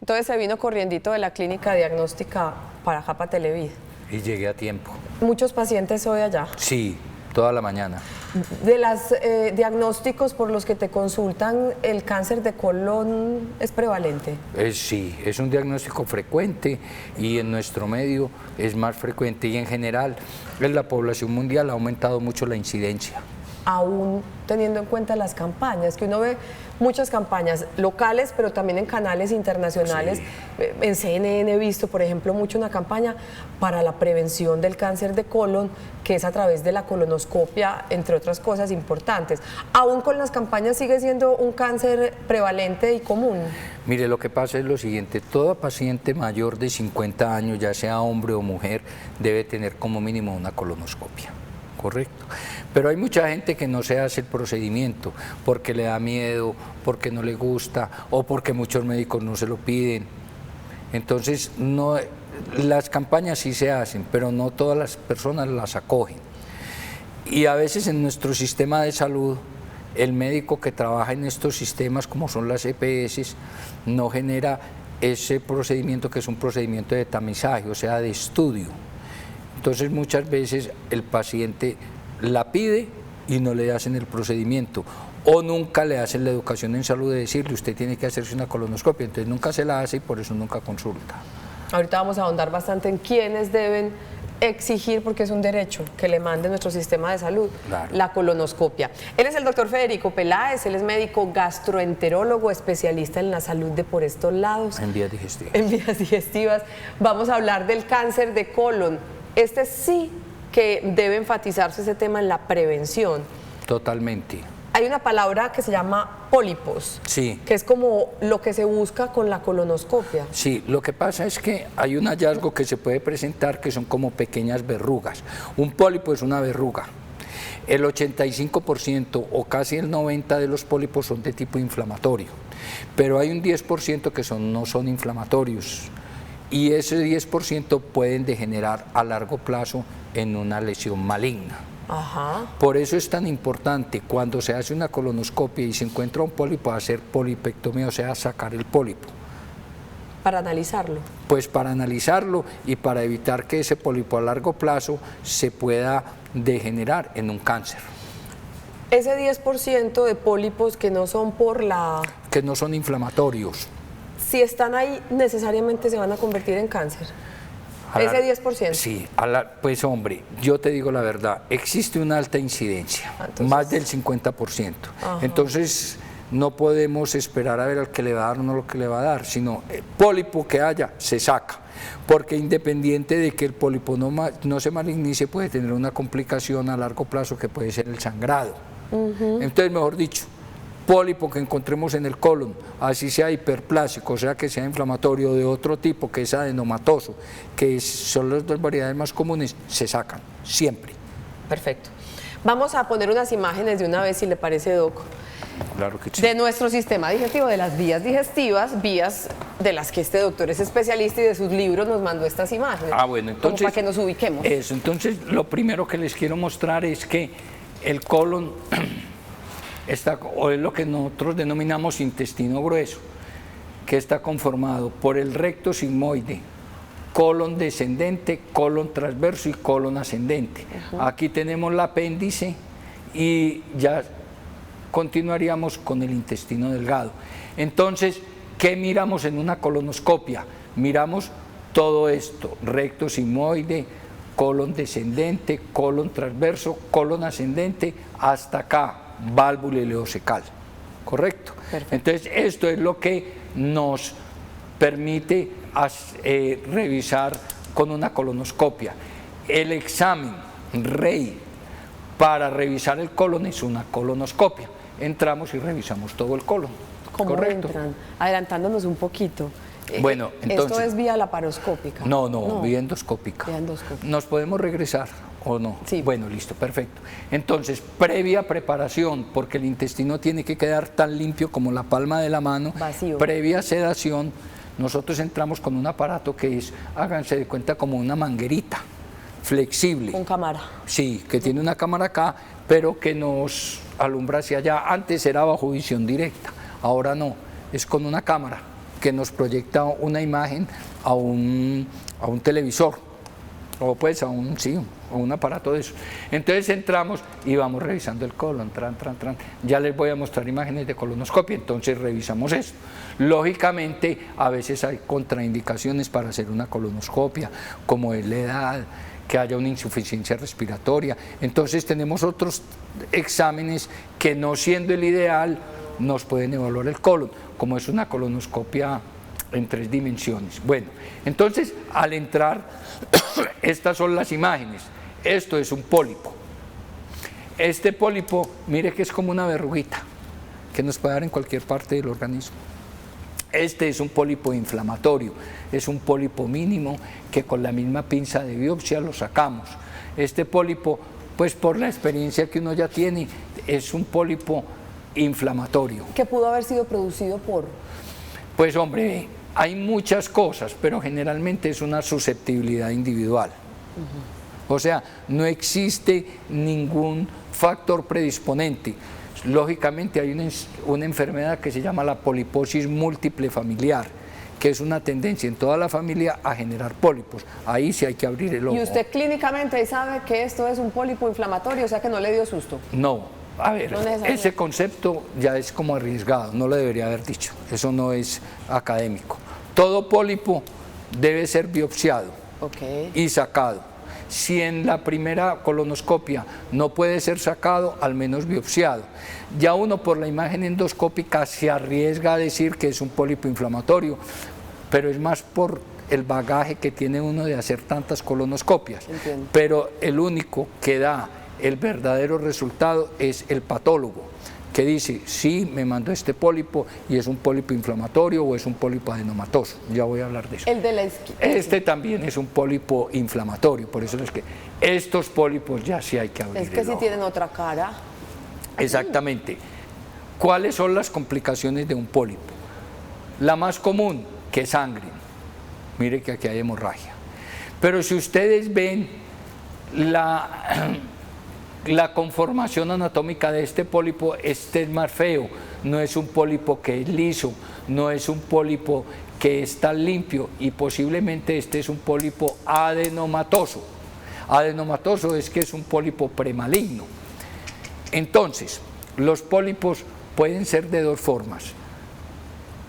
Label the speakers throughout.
Speaker 1: Entonces se vino corriendito de la clínica diagnóstica para acá, para Televid.
Speaker 2: Y llegué a tiempo.
Speaker 1: ¿Muchos pacientes hoy allá?
Speaker 2: Sí, toda la mañana.
Speaker 1: De los diagnósticos por los que te consultan, ¿el cáncer de colon es prevalente?
Speaker 2: Sí, es un diagnóstico frecuente y en nuestro medio es más frecuente y en general en la población mundial ha aumentado mucho la incidencia.
Speaker 1: Aún teniendo en cuenta las campañas, que uno ve muchas campañas locales, pero también en canales internacionales.
Speaker 2: Sí.
Speaker 1: En CNN he visto, por ejemplo, mucho una campaña para la prevención del cáncer de colon, que es a través de la colonoscopia, entre otras cosas importantes. ¿Aún con las campañas sigue siendo un cáncer prevalente y común?
Speaker 2: Mire, lo que pasa es lo siguiente, todo paciente mayor de 50 años, ya sea hombre o mujer, debe tener como mínimo una colonoscopia. Correcto, pero hay mucha gente que no se hace el procedimiento porque le da miedo, porque no le gusta o porque muchos médicos no se lo piden. Entonces, no, las campañas sí se hacen, pero no todas las personas las acogen. Y a veces en nuestro sistema de salud, el médico que trabaja en estos sistemas, como son las EPS, no genera ese procedimiento que es un procedimiento de tamizaje, o sea, de estudio. Entonces muchas veces el paciente la pide y no le hacen el procedimiento o nunca le hacen la educación en salud de decirle usted tiene que hacerse una colonoscopia, entonces nunca se la hace y por eso nunca consulta.
Speaker 1: Ahorita vamos a ahondar bastante en quiénes deben exigir, porque es un derecho que le mande nuestro sistema de salud,
Speaker 2: claro,
Speaker 1: la colonoscopia. Él es el doctor Federico Peláez, él es médico gastroenterólogo, especialista en la salud de por estos lados.
Speaker 2: En vías digestivas.
Speaker 1: En vías digestivas. Vamos a hablar del cáncer de colon. Este sí que debe enfatizarse ese tema en la prevención.
Speaker 2: Totalmente.
Speaker 1: Hay una palabra que se llama pólipos,
Speaker 2: sí,
Speaker 1: que es como lo que se busca con la colonoscopia.
Speaker 2: Sí, lo que pasa es que hay un hallazgo que se puede presentar que son como pequeñas verrugas. Un pólipo es una verruga. El 85% o casi el 90% de los pólipos son de tipo inflamatorio, pero hay un 10% que no son inflamatorios. Y ese 10% pueden degenerar a largo plazo en una lesión maligna.
Speaker 1: Ajá.
Speaker 2: Por eso es tan importante cuando se hace una colonoscopia y se encuentra un pólipo hacer polipectomía, o sea, sacar el pólipo.
Speaker 1: Para analizarlo.
Speaker 2: Pues para analizarlo y para evitar que ese pólipo a largo plazo se pueda degenerar en un cáncer.
Speaker 1: Ese 10% de pólipos que no son
Speaker 2: que no son inflamatorios.
Speaker 1: Si están ahí, necesariamente se van a convertir en cáncer. Ese 10%.
Speaker 2: Sí, pues hombre, yo te digo la verdad, existe una alta incidencia,
Speaker 1: entonces,
Speaker 2: más del 50%. Ajá. Entonces, no podemos esperar a ver al que le va a dar o no lo que le va a dar, sino el pólipo que haya, se saca. Porque independiente de que el pólipo no se malignice, puede tener una complicación a largo plazo que puede ser el sangrado. Entonces, mejor dicho, pólipo que encontremos en el colon, así sea hiperplásico, o sea que sea inflamatorio de otro tipo, que es adenomatoso, que son las dos variedades más comunes, se sacan, siempre.
Speaker 1: Perfecto. Vamos a poner unas imágenes de una vez, si le parece, Doc.
Speaker 2: Claro que sí.
Speaker 1: De nuestro sistema digestivo, de las vías digestivas, vías de las que este doctor es especialista y de sus libros nos mandó estas imágenes.
Speaker 2: Ah, bueno, entonces,
Speaker 1: como para que nos ubiquemos.
Speaker 2: Eso, entonces lo primero que les quiero mostrar es que el colon o es lo que nosotros denominamos intestino grueso, que está conformado por el recto sigmoide, colon descendente, colon transverso y colon ascendente. Aquí tenemos el apéndice y ya continuaríamos con el intestino delgado. Entonces, ¿qué miramos en una colonoscopia? Miramos todo esto, recto sigmoide, colon descendente, colon transverso, colon ascendente, hasta acá, válvula ileocecal, ¿correcto?
Speaker 1: Perfecto.
Speaker 2: Entonces, esto es lo que nos permite revisar con una colonoscopia. El examen rey para revisar el colon es una colonoscopia. Entramos y revisamos todo el colon.
Speaker 1: ¿Cómo
Speaker 2: ¿correcto?
Speaker 1: entran? Adelantándonos un poquito.
Speaker 2: Bueno, entonces,
Speaker 1: ¿esto es vía laparoscópica?
Speaker 2: No, vía endoscópica.
Speaker 1: Vía endoscópica.
Speaker 2: ¿Nos podemos regresar o no?
Speaker 1: Sí.
Speaker 2: Bueno, listo, perfecto. Entonces, previa preparación, porque el intestino tiene que quedar tan limpio como la palma de la mano.
Speaker 1: Vacío.
Speaker 2: Previa sedación, nosotros entramos con un aparato que es, háganse de cuenta, como una manguerita flexible.
Speaker 1: Con cámara.
Speaker 2: Sí, que tiene una cámara acá, pero que nos alumbra hacia allá. Antes era bajo visión directa, ahora no, es con una cámara que nos proyecta una imagen a un televisor, o pues a un aparato de eso. Entonces entramos y vamos revisando el colon, ya les voy a mostrar imágenes de colonoscopia, entonces revisamos esto. Lógicamente a veces hay contraindicaciones para hacer una colonoscopia, como es la edad, que haya una insuficiencia respiratoria, entonces tenemos otros exámenes que, no siendo el ideal, nos pueden evaluar el colon, como es una colonoscopia en 3 dimensiones. Bueno, entonces al entrar, estas son las imágenes. Esto es un pólipo. Este pólipo, mire que es como una verruguita que nos puede dar en cualquier parte del organismo. Este es un pólipo inflamatorio, es un pólipo mínimo que con la misma pinza de biopsia lo sacamos. Este pólipo, pues por la experiencia que uno ya tiene, es un pólipo inflamatorio.
Speaker 1: ¿Qué pudo haber sido producido por?
Speaker 2: Pues hombre, hay muchas cosas, pero generalmente es una susceptibilidad individual. O sea, no existe ningún factor predisponente. Lógicamente hay una enfermedad que se llama la poliposis múltiple familiar, que es una tendencia en toda la familia a generar pólipos. Ahí sí hay que abrir el ojo.
Speaker 1: ¿Y usted clínicamente sabe que esto es un pólipo inflamatorio, o sea que no le dio susto?
Speaker 2: No, a ver,
Speaker 1: No
Speaker 2: ese concepto ya es como arriesgado, no lo debería haber dicho, eso no es académico. Todo pólipo debe ser biopsiado y sacado. Si en la primera colonoscopia no puede ser sacado, al menos biopsiado. Ya uno por la imagen endoscópica se arriesga a decir que es un pólipo inflamatorio, pero es más por el bagaje que tiene uno de hacer tantas colonoscopias.
Speaker 1: Entiendo.
Speaker 2: Pero el único que da el verdadero resultado es el patólogo, que dice, sí, me mandó este pólipo y es un pólipo inflamatorio o es un pólipo adenomatoso. Ya voy a hablar de eso.
Speaker 1: El de la izquierda.
Speaker 2: Este también es un pólipo inflamatorio, por eso es que estos pólipos ya sí hay que abrir.
Speaker 1: Es que
Speaker 2: el
Speaker 1: sí
Speaker 2: ojo.
Speaker 1: tienen otra cara.
Speaker 2: Exactamente. ¿Cuáles son las complicaciones de un pólipo? La más común, que sangre. Mire que aquí hay hemorragia. Pero si ustedes ven la conformación anatómica de este pólipo, este es más feo, no es un pólipo que es liso, no es un pólipo que está limpio y posiblemente este es un pólipo adenomatoso. Adenomatoso es que es un pólipo premaligno. Entonces, los pólipos pueden ser de 2 formas.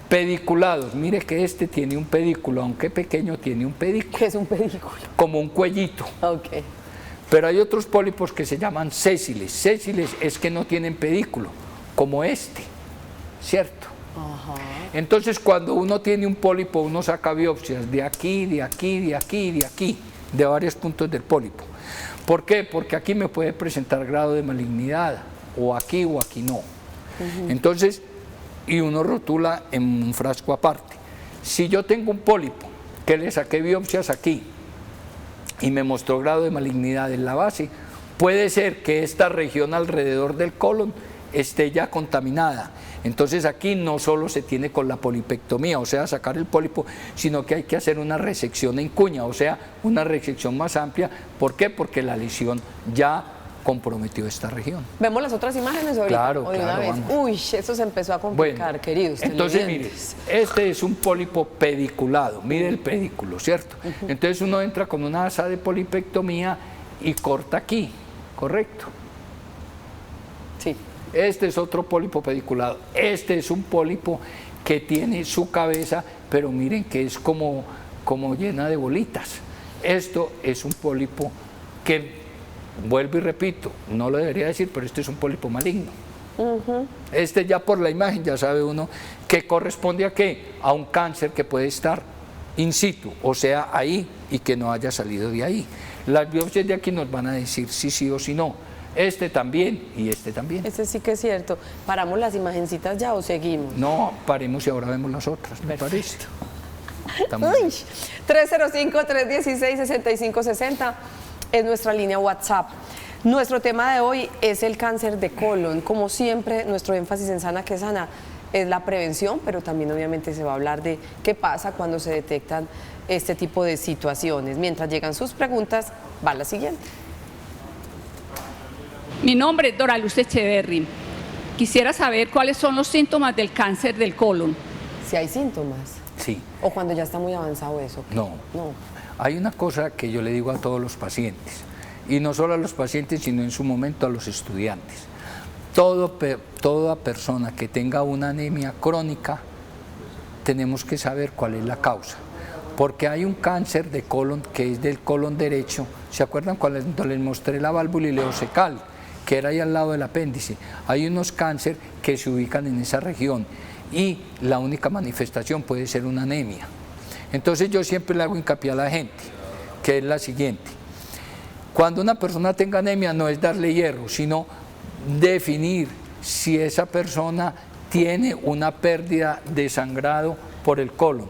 Speaker 2: Pediculados, mire que este tiene un pedículo, aunque pequeño tiene un pedículo.
Speaker 1: ¿Qué es un pedículo?
Speaker 2: Como un cuellito.
Speaker 1: Ok.
Speaker 2: Pero hay otros pólipos que se llaman sésiles. Sésiles es que no tienen pedículo, como este, ¿cierto?
Speaker 1: Ajá.
Speaker 2: Entonces cuando uno tiene un pólipo, uno saca biopsias de aquí, de aquí, de aquí, de aquí, de varios puntos del pólipo. ¿Por qué? Porque aquí me puede presentar grado de malignidad, o aquí no. Entonces, y uno rotula en un frasco aparte. Si yo tengo un pólipo que le saqué biopsias aquí, y me mostró grado de malignidad en la base, puede ser que esta región alrededor del colon esté ya contaminada. Entonces aquí no solo se tiene con la polipectomía, o sea, sacar el pólipo, sino que hay que hacer una resección en cuña, o sea, una resección más amplia. ¿Por qué? Porque la lesión ya comprometió esta región.
Speaker 1: ¿Vemos las otras imágenes ahorita?
Speaker 2: Claro,
Speaker 1: ¿O de una
Speaker 2: claro,
Speaker 1: vez?
Speaker 2: vamos.
Speaker 1: Uy, eso se empezó a complicar,
Speaker 2: Bueno,
Speaker 1: queridos
Speaker 2: entonces mire,
Speaker 1: televidentes.
Speaker 2: este es un pólipo pediculado, mire el pedículo, ¿cierto? Entonces uno entra con una asa de polipectomía y corta aquí, ¿correcto?
Speaker 1: Sí.
Speaker 2: Este es otro pólipo pediculado, este es un pólipo que tiene su cabeza, pero miren que es como llena de bolitas. Esto es un pólipo que, vuelvo y repito, no lo debería decir, pero este es un pólipo maligno. Este ya por la imagen ya sabe uno que corresponde a qué, a un cáncer que puede estar in situ, o sea, ahí, y que no haya salido de ahí. Las biopsias de aquí nos van a decir si sí o si no. Este también y este también.
Speaker 1: Este sí que es cierto. ¿Paramos las imagencitas ya o seguimos?
Speaker 2: No, paremos y ahora vemos las otras, me parece.
Speaker 1: Uy, 305-316-6560 es nuestra línea WhatsApp. Nuestro tema de hoy es el cáncer de colon. Como siempre, nuestro énfasis en Sana que Sana es la prevención, pero también obviamente se va a hablar de qué pasa cuando se detectan este tipo de situaciones. Mientras llegan sus preguntas, va la siguiente.
Speaker 3: Mi nombre es Doraluz Echeverry. Quisiera saber cuáles son los síntomas del cáncer del colon.
Speaker 1: Si hay síntomas.
Speaker 2: Sí.
Speaker 1: ¿O cuando ya está muy avanzado eso?
Speaker 2: No.
Speaker 1: No.
Speaker 2: Hay una cosa que yo le digo a todos los pacientes, y no solo a los pacientes, sino en su momento a los estudiantes. Toda persona que tenga una anemia crónica, tenemos que saber cuál es la causa. Porque hay un cáncer de colon que es del colon derecho. ¿Se acuerdan cuando les mostré la válvula ileocecal, que era ahí al lado del apéndice? Hay unos cánceres que se ubican en esa región y la única manifestación puede ser una anemia. Entonces yo siempre le hago hincapié a la gente, que es la siguiente. Cuando una persona tenga anemia no es darle hierro, sino definir si esa persona tiene una pérdida de sangrado por el colon.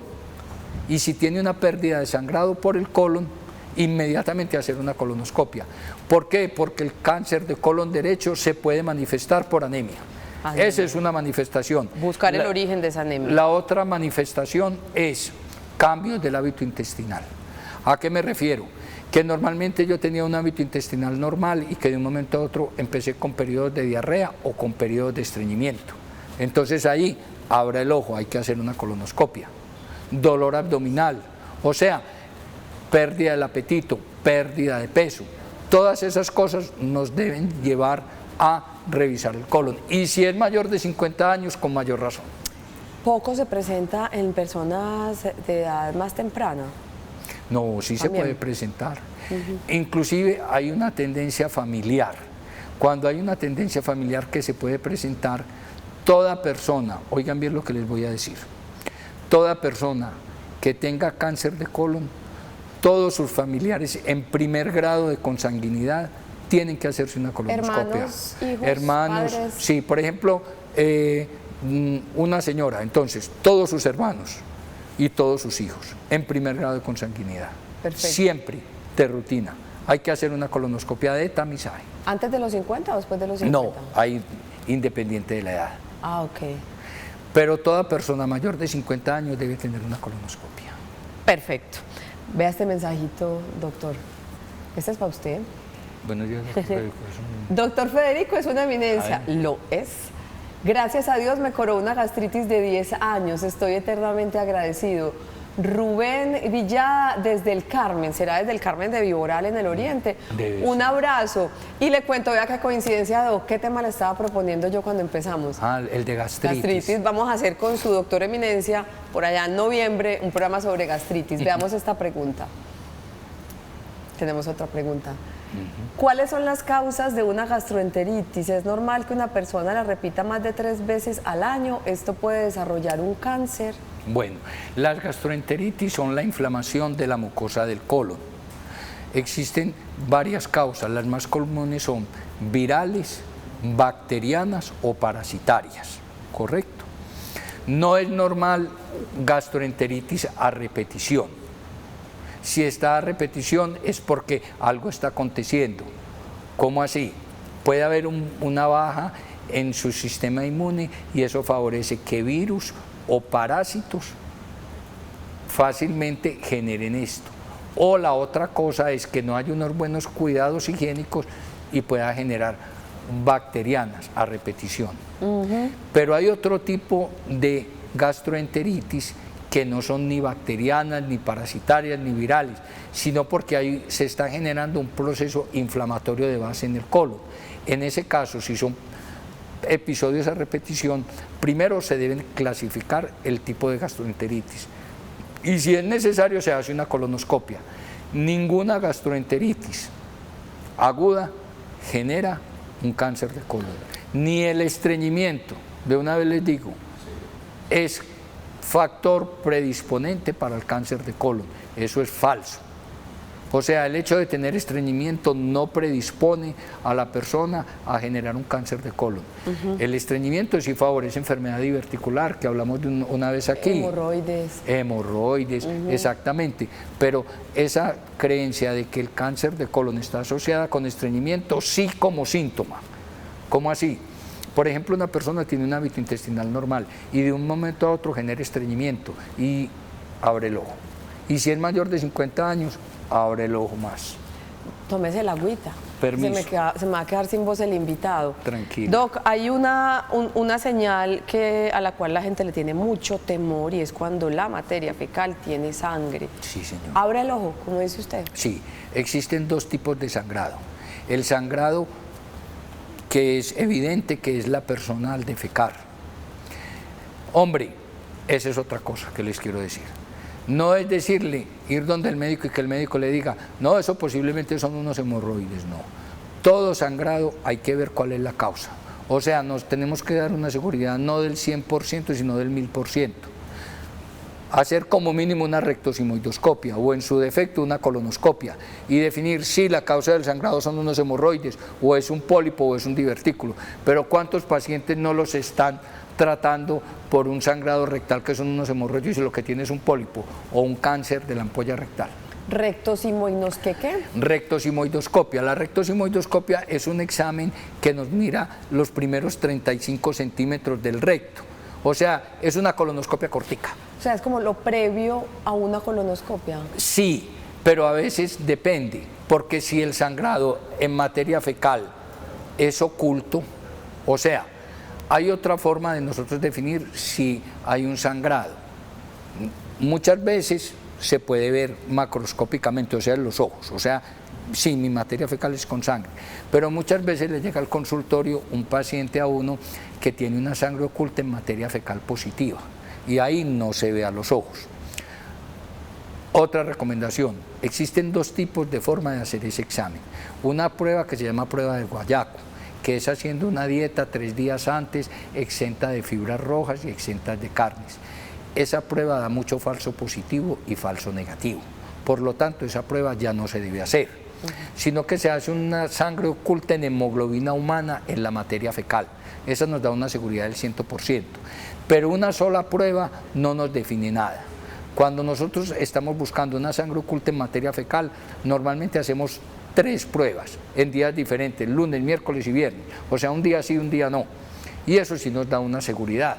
Speaker 2: Y si tiene una pérdida de sangrado por el colon, inmediatamente hacer una colonoscopia. ¿Por qué? Porque el cáncer de colon derecho se puede manifestar por anemia. Esa es una manifestación.
Speaker 1: Buscar el origen de esa anemia.
Speaker 2: La otra manifestación es cambios del hábito intestinal. ¿A qué me refiero? Que normalmente yo tenía un hábito intestinal normal y que de un momento a otro empecé con periodos de diarrea o con periodos de estreñimiento. Entonces ahí, abra el ojo, hay que hacer una colonoscopia. Dolor abdominal, o sea, pérdida del apetito, pérdida de peso. Todas esas cosas nos deben llevar a revisar el colon. Y si es mayor de 50 años, con mayor razón.
Speaker 1: ¿Poco se presenta en personas de edad más temprana?
Speaker 2: No, sí se puede presentar. Inclusive hay una tendencia familiar. Cuando hay una tendencia familiar que se puede presentar, toda persona, oigan bien lo que les voy a decir, toda persona que tenga cáncer de colon, todos sus familiares en primer grado de consanguinidad tienen que hacerse una colonoscopia.
Speaker 1: Hermanos, hijos,
Speaker 2: hermanos,
Speaker 1: padres.
Speaker 2: Sí, por ejemplo, una señora, entonces todos sus hermanos y todos sus hijos en primer grado de consanguinidad.
Speaker 1: Perfecto.
Speaker 2: Siempre de rutina. Hay que hacer una colonoscopia de tamizaje.
Speaker 1: ¿Antes de los 50 o después de los 50?
Speaker 2: No, hay independiente de la edad.
Speaker 1: Ah, ok.
Speaker 2: Pero toda persona mayor de 50 años debe tener una colonoscopia.
Speaker 1: Perfecto. Vea este mensajito, doctor. Este es para usted.
Speaker 2: Buenos días, doctor Federico.
Speaker 1: Doctor Federico es una eminencia. Lo es. Gracias a Dios me curó una gastritis de 10 años. Estoy eternamente agradecido. Rubén Villada desde el Carmen, será desde el Carmen de Viboral en el Oriente. Un abrazo. Y le cuento, vea qué coincidencia, Doc, qué tema le estaba proponiendo yo cuando empezamos.
Speaker 2: Ah, el de gastritis.
Speaker 1: Gastritis. Vamos a hacer con su doctor eminencia, por allá en noviembre, un programa sobre gastritis. Veamos esta pregunta. Tenemos otra pregunta. ¿Cuáles son las causas de una gastroenteritis? ¿Es normal que una persona la repita más de 3 veces al año? ¿Esto puede desarrollar un cáncer?
Speaker 2: Bueno, las gastroenteritis son la inflamación de la mucosa del colon. Existen varias causas, las más comunes son virales, bacterianas o parasitarias, ¿correcto? No es normal gastroenteritis a repetición. Si está a repetición es porque algo está aconteciendo. ¿Cómo así? Puede haber una baja en su sistema inmune y eso favorece que virus o parásitos fácilmente generen esto. O la otra cosa es que no hay unos buenos cuidados higiénicos y pueda generar bacterianas a repetición. Pero hay otro tipo de gastroenteritis que no son ni bacterianas, ni parasitarias, ni virales, sino porque ahí se está generando un proceso inflamatorio de base en el colon. En ese caso, si son episodios a repetición, primero se deben clasificar el tipo de gastroenteritis. Y si es necesario, se hace una colonoscopia. Ninguna gastroenteritis aguda genera un cáncer de colon. Ni el estreñimiento, de una vez les digo, es factor predisponente para el cáncer de colon. Eso es falso. O sea, el hecho de tener estreñimiento no predispone a la persona a generar un cáncer de colon. El estreñimiento sí favorece enfermedad diverticular, que hablamos de una vez aquí.
Speaker 1: Hemorroides.
Speaker 2: Hemorroides, exactamente. Pero esa creencia de que el cáncer de colon está asociada con estreñimiento, sí como síntoma. ¿Cómo así? Por ejemplo, una persona tiene un hábito intestinal normal y de un momento a otro genera estreñimiento y abre el ojo. Y si es mayor de 50 años, abre el ojo más.
Speaker 1: Tómese la agüita.
Speaker 2: Permiso.
Speaker 1: Se me va a quedar sin voz el invitado.
Speaker 2: Tranquilo.
Speaker 1: Doc, hay una señal a la cual la gente le tiene mucho temor y es cuando la materia fecal tiene sangre.
Speaker 2: Sí, señor.
Speaker 1: Abra el ojo, como dice usted.
Speaker 2: Sí, existen dos tipos de sangrado. El sangrado que es evidente que es la persona al defecar. Hombre, esa es otra cosa que les quiero decir. No es decirle, ir donde el médico y que el médico le diga, no, eso posiblemente son unos hemorroides, no. Todo sangrado hay que ver cuál es la causa. O sea, nos tenemos que dar una seguridad no del 100%, sino del 1000%. Hacer como mínimo una rectosimoidoscopia o en su defecto una colonoscopia y definir si la causa del sangrado son unos hemorroides o es un pólipo o es un divertículo. Pero ¿cuántos pacientes no los están tratando por un sangrado rectal que son unos hemorroides y lo que tiene es un pólipo o un cáncer de la ampolla rectal?
Speaker 1: ¿Rectosimoidos qué?
Speaker 2: Rectosimoidoscopia. La rectosimoidoscopia es un examen que nos mira los primeros 35 centímetros del recto. O sea, es una colonoscopia cortica.
Speaker 1: O sea, es como lo previo a una colonoscopia.
Speaker 2: Sí, pero a veces depende, porque si el sangrado en materia fecal es oculto, o sea, hay otra forma de nosotros definir si hay un sangrado. Muchas veces se puede ver macroscópicamente, o sea, en los ojos, o sea, sí, mi materia fecal es con sangre, pero muchas veces le llega al consultorio un paciente a uno que tiene una sangre oculta en materia fecal positiva y ahí no se ve a los ojos. Otra recomendación, existen dos tipos de forma de hacer ese examen. Una prueba que se llama prueba de Guayaco, que es haciendo una dieta 3 días antes, exenta de fibras rojas y exenta de carnes. Esa prueba da mucho falso positivo y falso negativo. Por lo tanto, esa prueba ya no se debe hacer, sino que se hace una sangre oculta en hemoglobina humana en la materia fecal. Esa nos da una seguridad del 100%. Pero una sola prueba no nos define nada. Cuando nosotros estamos buscando una sangre oculta en materia fecal, normalmente hacemos 3 pruebas en días diferentes, lunes, miércoles y viernes. O sea, un día sí, un día no. Y eso sí nos da una seguridad.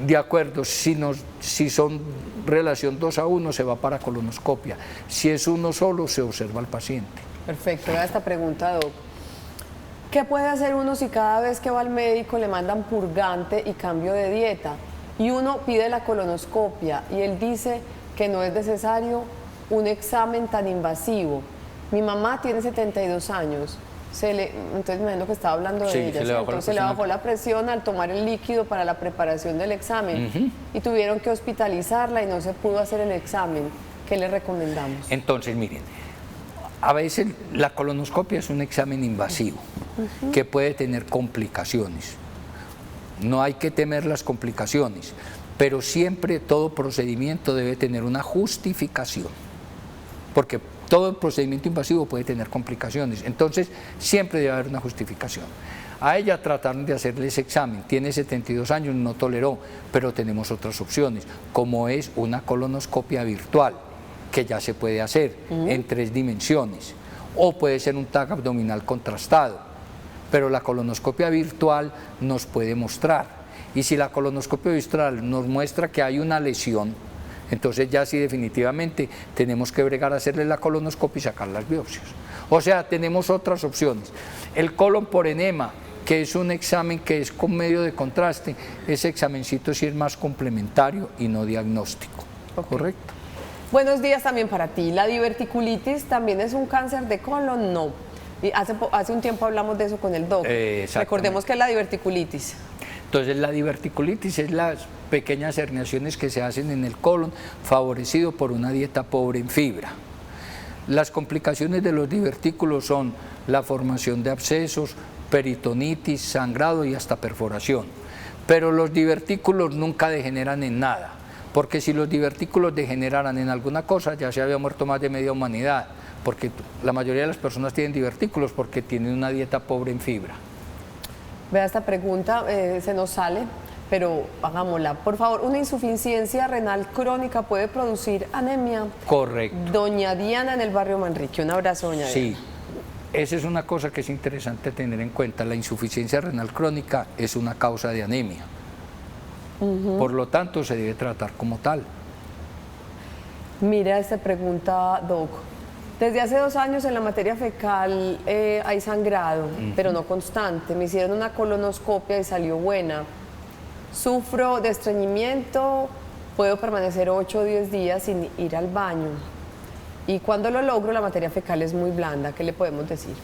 Speaker 2: De acuerdo, si son relación 2 a 1 se va para colonoscopia, si es uno solo se observa al paciente.
Speaker 1: Perfecto, era esta pregunta, Doc. ¿Qué puede hacer uno si cada vez que va al médico le mandan purgante y cambio de dieta? Y uno pide la colonoscopia y él dice que no es necesario un examen tan invasivo. Mi mamá tiene 72 años. Entonces me imagino que estaba hablando de ella, entonces se le bajó la presión al tomar el líquido para la preparación del examen y tuvieron que hospitalizarla y no se pudo hacer el examen. ¿Qué le recomendamos?
Speaker 2: Entonces, miren, a veces la colonoscopia es un examen invasivo que puede tener complicaciones. No hay que temer las complicaciones, pero siempre todo procedimiento debe tener una justificación, porque todo procedimiento invasivo puede tener complicaciones, entonces siempre debe haber una justificación. A ella trataron de hacerle ese examen, tiene 72 años, no toleró, pero tenemos otras opciones, como es una colonoscopia virtual, que ya se puede hacer en 3 dimensiones, o puede ser un TAC abdominal contrastado, pero la colonoscopia virtual nos puede mostrar, y si la colonoscopia virtual nos muestra que hay una lesión, entonces ya sí definitivamente tenemos que bregar a hacerle la colonoscopia y sacar las biopsias. O sea, tenemos otras opciones. El colon por enema, que es un examen que es con medio de contraste, ese examencito sí es más complementario y no diagnóstico. ¿Correcto?
Speaker 1: Buenos días también para ti. ¿La diverticulitis también es un cáncer de colon? No. Y hace un tiempo hablamos de eso con el doc. Recordemos que es la diverticulitis.
Speaker 2: Entonces la diverticulitis es las pequeñas herniaciones que se hacen en el colon, favorecido por una dieta pobre en fibra. Las complicaciones de los divertículos son la formación de abscesos, peritonitis, sangrado y hasta perforación. Pero los divertículos nunca degeneran en nada, porque si los divertículos degeneraran en alguna cosa ya se había muerto más de media humanidad, porque la mayoría de las personas tienen divertículos porque tienen una dieta pobre en fibra.
Speaker 1: Vea esta pregunta, se nos sale, pero hagámosla. Por favor, ¿una insuficiencia renal crónica puede producir anemia?
Speaker 2: Correcto.
Speaker 1: Doña Diana en el barrio Manrique. Un abrazo, doña Diana.
Speaker 2: Sí, esa es una cosa que es interesante tener en cuenta. La insuficiencia renal crónica es una causa de anemia. Por lo tanto, se debe tratar como tal.
Speaker 1: Mira esta pregunta, Doc. Desde hace 2 años en la materia fecal hay sangrado, pero no constante. Me hicieron una colonoscopia y salió buena. Sufro de estreñimiento, puedo permanecer 8 o 10 días sin ir al baño. Y cuando lo logro, la materia fecal es muy blanda. ¿Qué le podemos decir?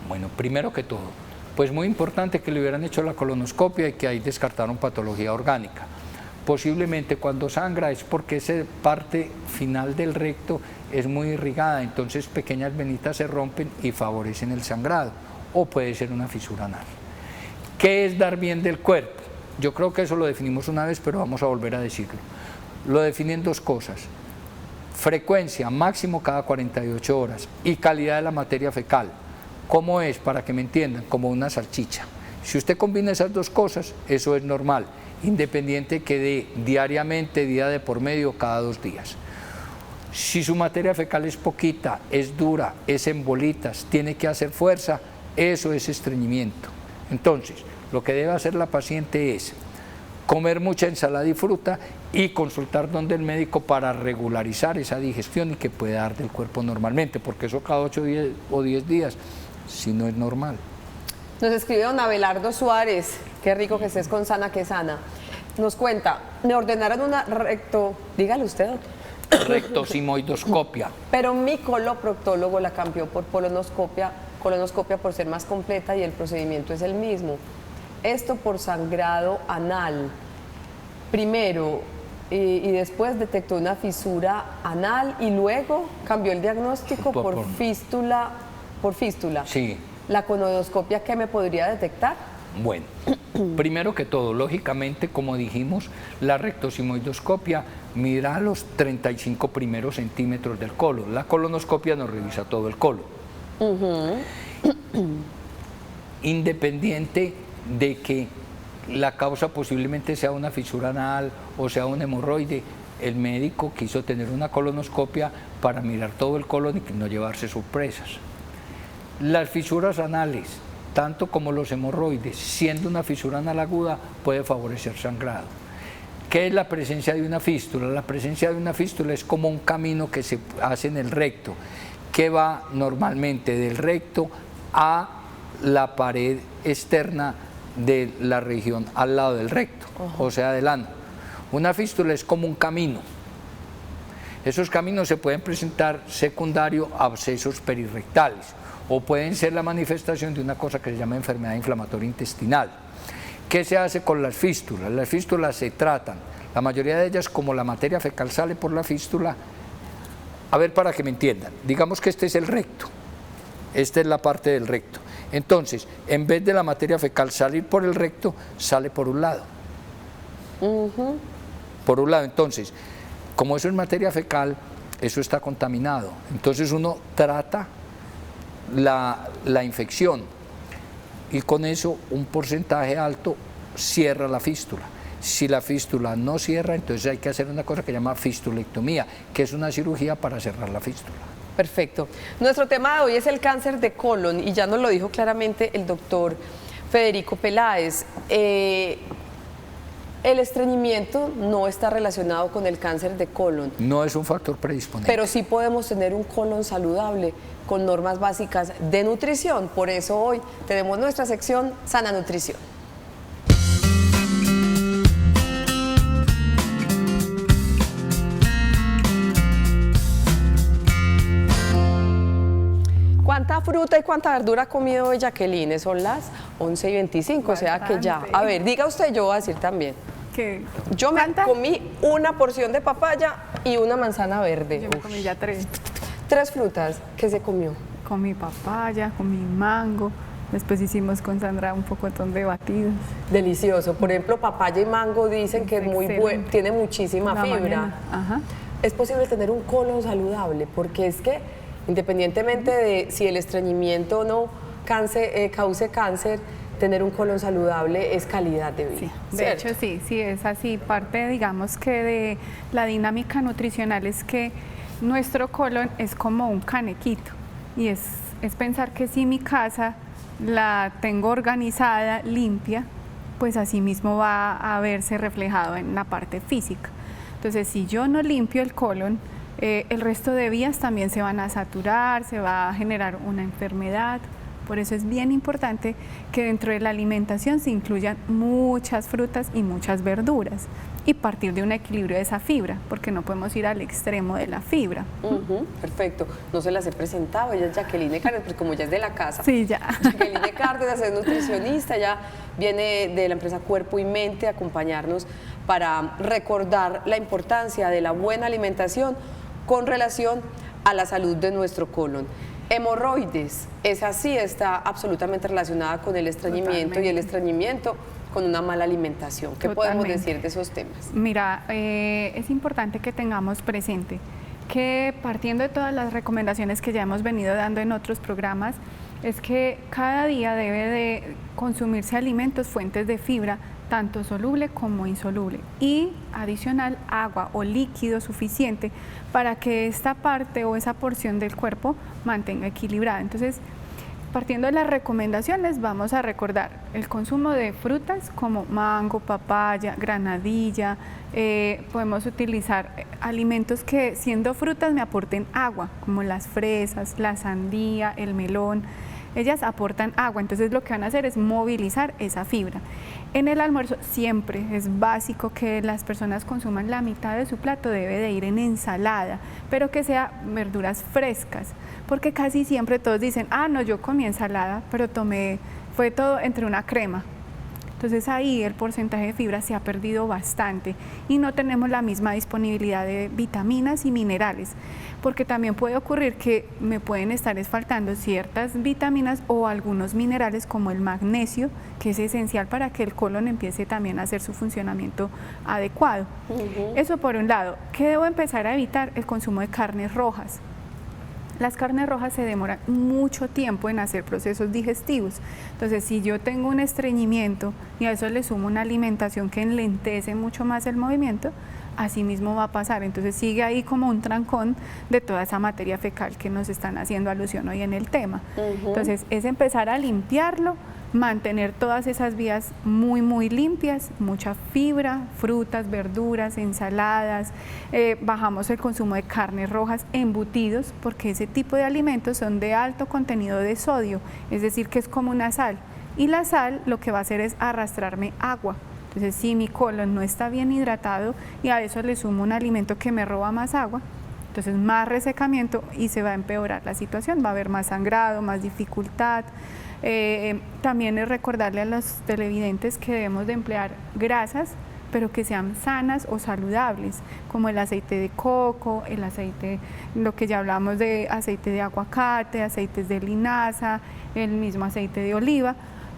Speaker 2: Bueno, primero que todo, pues muy importante que le hubieran hecho la colonoscopia y que ahí descartaron patología orgánica. Posiblemente cuando sangra es porque esa parte final del recto es muy irrigada, entonces pequeñas venitas se rompen y favorecen el sangrado, o puede ser una fisura anal. ¿Qué es dar bien del cuerpo? Yo creo que eso lo definimos una vez, pero vamos a volver a decirlo. Lo definen 2 cosas: frecuencia, máximo cada 48 horas, y calidad de la materia fecal. ¿Cómo es? Para que me entiendan, como una salchicha. Si usted combina esas 2 cosas, eso es normal, independiente que dé diariamente, día de por medio, cada 2 días. Si su materia fecal es poquita, es dura, es en bolitas, tiene que hacer fuerza, eso es estreñimiento. Entonces, lo que debe hacer la paciente es comer mucha ensalada y fruta y consultar donde el médico para regularizar esa digestión y que pueda dar del cuerpo normalmente, porque eso cada 8 o 10 días, si no es normal.
Speaker 1: Nos escribe don Abelardo Suárez, qué rico que estés con Sana que Sana. Nos cuenta, me ordenaron una dígale usted,
Speaker 2: Rectosimoidoscopia.
Speaker 1: pero mi coloproctólogo la cambió por colonoscopia por ser más completa y el procedimiento es el mismo. Esto por sangrado anal. Primero y después detectó una fisura anal y luego cambió el diagnóstico por fístula.
Speaker 2: Sí.
Speaker 1: ¿La colonoscopia qué me podría detectar?
Speaker 2: Bueno, primero que todo, lógicamente, como dijimos, la rectosimoidoscopia mira los 35 primeros centímetros del colon. La colonoscopia nos revisa todo el colon. Independiente de que la causa posiblemente sea una fisura anal o sea un hemorroide, el médico quiso tener una colonoscopia para mirar todo el colon y no llevarse sorpresas. Las fisuras anales, tanto como los hemorroides, siendo una fisura anal aguda, puede favorecer sangrado. ¿Qué es la presencia de una fístula? La presencia de una fístula es como un camino que se hace en el recto, que va normalmente del recto a la pared externa de la región al lado del recto, o sea, del ano. Una fístula es como un camino. Esos caminos se pueden presentar secundario a abscesos perirrectales o pueden ser la manifestación de una cosa que se llama enfermedad inflamatoria intestinal. ¿Qué se hace con las fístulas? Las fístulas se tratan, la mayoría de ellas, como la materia fecal sale por la fístula. A ver, para que me entiendan, digamos que este es el recto, esta es la parte del recto. Entonces, en vez de la materia fecal salir por el recto, sale por un lado. Por un lado, entonces, como eso es materia fecal, eso está contaminado. Entonces uno trata la infección y con eso un porcentaje alto cierra la fístula. Si la fístula no cierra, entonces hay que hacer una cosa que se llama fistulectomía, que es una cirugía para cerrar la fístula.
Speaker 1: Perfecto. Nuestro tema de hoy es el cáncer de colon y ya nos lo dijo claramente el doctor Federico Peláez. El estreñimiento no está relacionado con el cáncer de colon.
Speaker 2: No es un factor predisponente.
Speaker 1: Pero sí podemos tener un colon saludable con normas básicas de nutrición. Por eso hoy tenemos nuestra sección Sana Nutrición. ¿Cuánta fruta y cuánta verdura ha comido hoy, Jacqueline? Son las 11:25, o sea que ya. A ver, diga usted, yo voy a decir también.
Speaker 3: ¿Qué?
Speaker 1: Yo me comí una porción de papaya y una manzana verde.
Speaker 3: Yo me comí ya 3.
Speaker 1: 3 frutas. ¿Qué se comió?
Speaker 3: Comí papaya, comí mango. Después hicimos con Sandra un pocotón de batidos.
Speaker 1: Delicioso. Por ejemplo, papaya y mango dicen que es muy bueno, tiene muchísima fibra.
Speaker 3: Ajá.
Speaker 1: Es posible tener un colon saludable porque es que independientemente de si el estreñimiento o no cause cáncer, tener un colon saludable es calidad de vida.
Speaker 3: Sí, de hecho sí es así. Parte, digamos, que de la dinámica nutricional es que nuestro colon es como un canequito y es pensar que si mi casa la tengo organizada, limpia, pues así mismo va a verse reflejado en la parte física. Entonces, si yo no limpio el colon, el resto de vías también se van a saturar, se va a generar una enfermedad. Por eso es bien importante que dentro de la alimentación se incluyan muchas frutas y muchas verduras y partir de un equilibrio de esa fibra, porque no podemos ir al extremo de la fibra.
Speaker 1: Perfecto. No se las he presentado, ella es Jacqueline Cárdenas, pues como ya es de la casa.
Speaker 3: Sí, ya.
Speaker 1: Jacqueline Cárdenas es nutricionista, ya viene de la empresa Cuerpo y Mente a acompañarnos para recordar la importancia de la buena alimentación con relación a la salud de nuestro colon. Hemorroides, esa sí está absolutamente relacionada con el estreñimiento. Totalmente. Y el estreñimiento con una mala alimentación. ¿Qué podemos decir de esos temas?
Speaker 3: Mira, es importante que tengamos presente que partiendo de todas las recomendaciones que ya hemos venido dando en otros programas, es que cada día debe de consumirse alimentos fuentes de fibra, tanto soluble como insoluble, y adicional agua o líquido suficiente para que esta parte o esa porción del cuerpo mantenga equilibrada. Entonces, partiendo de las recomendaciones, vamos a recordar el consumo de frutas como mango, papaya, granadilla. Podemos utilizar alimentos que, siendo frutas, me aporten agua, como las fresas, la sandía, el melón. Ellas aportan agua, entonces lo que van a hacer es movilizar esa fibra. En el almuerzo siempre es básico que las personas consuman la mitad de su plato, debe de ir en ensalada, pero que sea verduras frescas, porque casi siempre todos dicen, ah, no, yo comí ensalada, pero fue todo entre una crema. Entonces ahí el porcentaje de fibra se ha perdido bastante y no tenemos la misma disponibilidad de vitaminas y minerales, porque también puede ocurrir que me pueden estar faltando ciertas vitaminas o algunos minerales como el magnesio, que es esencial para que el colon empiece también a hacer su funcionamiento adecuado. Eso por un lado. ¿Qué debo empezar a evitar? El consumo de carnes rojas. Las carnes rojas se demoran mucho tiempo en hacer procesos digestivos. Entonces, si yo tengo un estreñimiento y a eso le sumo una alimentación que enlentece mucho más el movimiento, así mismo va a pasar. Entonces, sigue ahí como un trancón de toda esa materia fecal que nos están haciendo alusión hoy en el tema. Entonces, es empezar a limpiarlo, mantener todas esas vías muy limpias, mucha fibra, frutas, verduras, ensaladas, bajamos el consumo de carnes rojas, embutidos, porque ese tipo de alimentos son de alto contenido de sodio, es decir, que es como una sal, y la sal lo que va a hacer es arrastrarme agua. Entonces, si mi colon no está bien hidratado y a eso le sumo un alimento que me roba más agua, entonces más resecamiento y se va a empeorar la situación, va a haber más sangrado, más dificultad. También es recordarle a los televidentes que debemos de emplear grasas, pero que sean sanas o saludables, como el aceite de coco, el aceite, lo que ya hablamos de aceite de aguacate, aceites de linaza, el mismo aceite de oliva,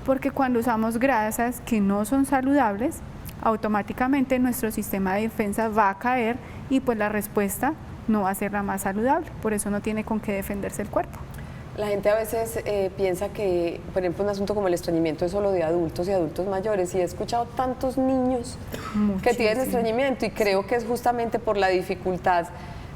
Speaker 3: porque cuando usamos grasas que no son saludables, automáticamente nuestro sistema de defensa va a caer y pues la respuesta no va a ser la más saludable, por eso no tiene con qué defenderse el cuerpo.
Speaker 1: La gente a veces piensa que, por ejemplo, un asunto como el estreñimiento es solo de adultos y adultos mayores, y he escuchado tantos niños que tienen estreñimiento y creo que es justamente por la dificultad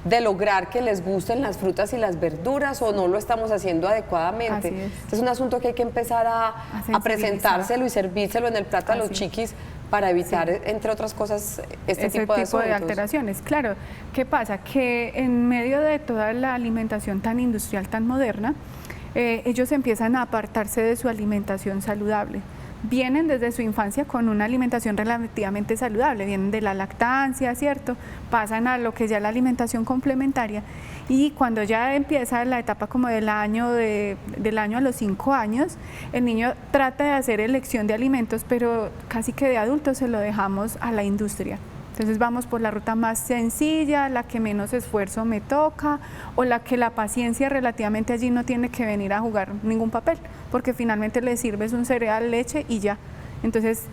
Speaker 1: de lograr que les gusten las frutas y las verduras o no lo estamos haciendo adecuadamente. Es un asunto que hay que empezar a presentárselo y servírselo en el plato a los chiquis para evitar, entre otras cosas, ese tipo de
Speaker 3: alteraciones. Claro, ¿qué pasa? Que en medio de toda la alimentación tan industrial, tan moderna, ellos empiezan a apartarse de su alimentación saludable. Vienen desde su infancia con una alimentación relativamente saludable, vienen de la lactancia, ¿cierto? Pasan a lo que es ya la alimentación complementaria y cuando ya empieza la etapa como del año a los 5 años, el niño trata de hacer elección de alimentos, pero casi que de adultos se lo dejamos a la industria. Entonces vamos por la ruta más sencilla, la que menos esfuerzo me toca o la que la paciencia relativamente allí no tiene que venir a jugar ningún papel, porque finalmente le sirves un cereal, leche y ya. Entonces,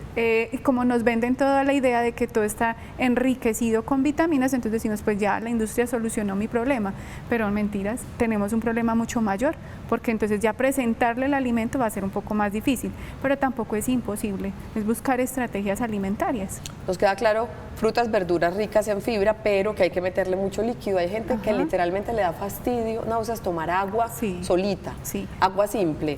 Speaker 3: como nos venden toda la idea de que todo está enriquecido con vitaminas, entonces decimos, pues ya la industria solucionó mi problema, pero mentiras, tenemos un problema mucho mayor, porque entonces ya presentarle el alimento va a ser un poco más difícil, pero tampoco es imposible, es buscar estrategias alimentarias.
Speaker 1: Nos queda claro, frutas, verduras ricas en fibra, pero que hay que meterle mucho líquido. Hay gente que literalmente le da fastidio, náuseas, tomar agua solita, agua simple.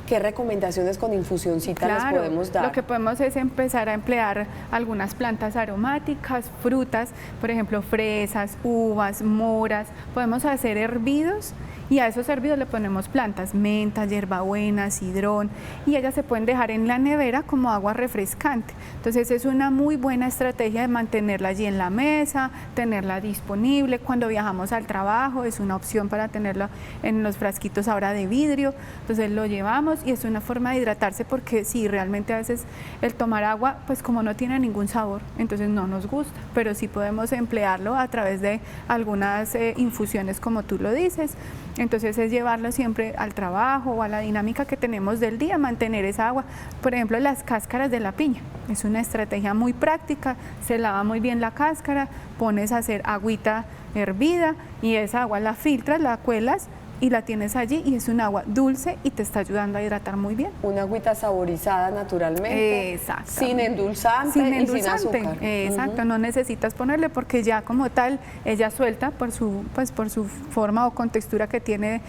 Speaker 1: ¿Qué recomendaciones con infusioncita les podemos dar?
Speaker 3: Lo que podemos es empezar a emplear algunas plantas aromáticas, frutas, por ejemplo, fresas, uvas, moras. Podemos hacer hervidos y a esos hervidos le ponemos plantas, menta, hierbabuena, cidrón, y ellas se pueden dejar en la nevera como agua refrescante. Entonces es una muy buena estrategia de mantenerla allí en la mesa, tenerla disponible. Cuando viajamos al trabajo es una opción para tenerla en los frasquitos ahora de vidrio. Entonces lo llevamos y es una forma de hidratarse, porque sí, realmente a veces el tomar agua, pues como no tiene ningún sabor, entonces no nos gusta, pero sí podemos emplearlo a través de algunas infusiones como tú lo dices. Entonces es llevarlo siempre al trabajo o a la dinámica que tenemos del día, mantener esa agua. Por ejemplo, las cáscaras de la piña, es una estrategia muy práctica, se lava muy bien la cáscara, pones a hacer agüita hervida y esa agua la filtras, la cuelas y la tienes allí y es un agua dulce y te está ayudando a hidratar muy bien.
Speaker 1: Una agüita saborizada naturalmente, sin endulzante y sin azúcar.
Speaker 3: Exacto, no necesitas ponerle, porque ya como tal ella suelta por su forma o contextura que tiene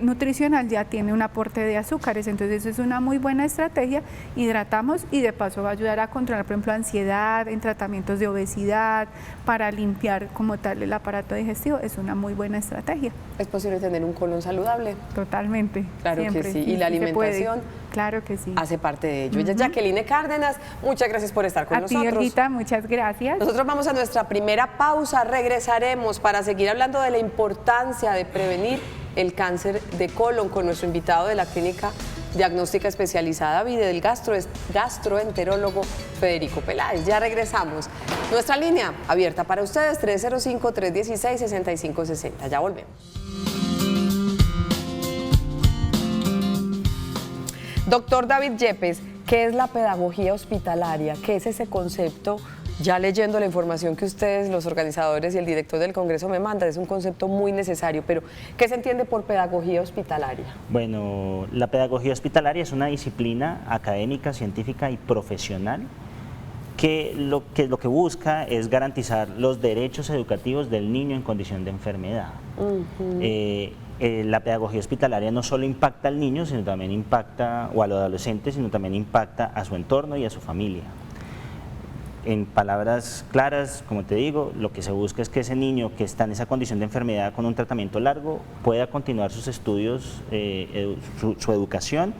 Speaker 3: nutricional, ya tiene un aporte de azúcares. Entonces es una muy buena estrategia, hidratamos y de paso va a ayudar a controlar, por ejemplo, ansiedad, en tratamientos de obesidad, para limpiar como tal el aparato digestivo. Es una muy buena estrategia.
Speaker 1: ¿Es posible tener un colon saludable?
Speaker 3: Totalmente.
Speaker 1: Claro
Speaker 3: siempre,
Speaker 1: que sí. Y la alimentación,
Speaker 3: claro que sí,
Speaker 1: hace parte de ello. Ella es Jacqueline Cárdenas, muchas gracias por estar con nosotros.
Speaker 3: A ti, Olguita, muchas gracias.
Speaker 1: Nosotros vamos a nuestra primera pausa, regresaremos para seguir hablando de la importancia de prevenir el cáncer de colon con nuestro invitado de la clínica diagnóstica especializada VIDE, del gastroenterólogo Federico Peláez. Ya regresamos. Nuestra línea abierta para ustedes, 305-316-6560. Ya volvemos. Doctor David Yepes, ¿qué es la pedagogía hospitalaria? ¿Qué es ese concepto? Ya leyendo la información que ustedes, los organizadores y el director del Congreso me mandan, es un concepto muy necesario, pero ¿qué se entiende por pedagogía hospitalaria?
Speaker 4: Bueno, la pedagogía hospitalaria es una disciplina académica, científica y profesional que lo que busca es garantizar los derechos educativos del niño en condición de enfermedad. La pedagogía hospitalaria no solo impacta al niño, sino también impacta, o al adolescente, sino también impacta a su entorno y a su familia. En palabras claras, como te digo, lo que se busca es que ese niño que está en esa condición de enfermedad con un tratamiento largo pueda continuar sus estudios, su educación,